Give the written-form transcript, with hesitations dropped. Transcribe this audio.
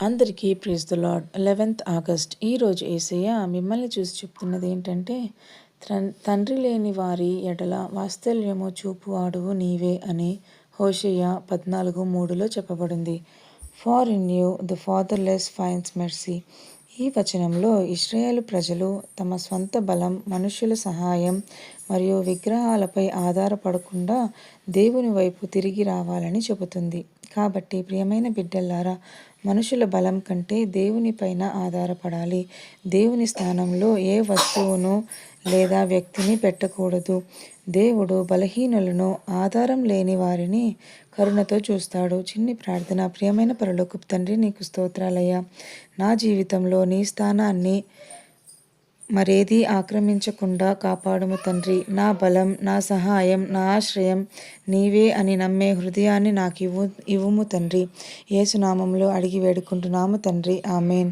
అందరికీ praise the lord. 11th August. ఈరోజు యేసయ్య మిమ్మల్ని చూసి చెప్తున్నది ఏంటంటే, తండ్రి లేని వారి ఎడల వాత్సల్యము చూపువాడువు నీవే అని హోషేయ 14:3లో చెప్పబడింది. For in you the fatherless finds mercy. ఈ వచనంలో ఇశ్రాయేలు ప్రజలు తమ స్వంత బలం, మనుష్యుల సహాయం మరియు విగ్రహాలపై ఆధారపడకుండా దేవుని వైపు తిరిగి రావాలని చెబుతుంది. కాబట్టి ప్రియమైన బిడ్డలారా, మనుషుల బలం కంటే దేవునిపైన ఆధారపడాలి. దేవుని స్థానంలో ఏ వస్తువును లేదా వ్యక్తిని పెట్టకూడదు. దేవుడు బలహీనులను, ఆధారం లేని వారిని కరుణతో చూస్తాడు. చిన్ని ప్రార్థన. ప్రియమైన పరలోకపు తండ్రి, నీకు స్తోత్రాలయ్యా. నా జీవితంలో నీ స్థానాన్ని మరేదీ ఆక్రమించకుండా కాపాడుము తండ్రి. నా బలం, నా సహాయం, నా ఆశ్రయం నీవే అని నమ్మే హృదయాన్ని నాకు ఇవ్వుము తండ్రి. యేసు నామములో అడిగి వేడుకుంటున్నాము తండ్రి. ఆమేన్.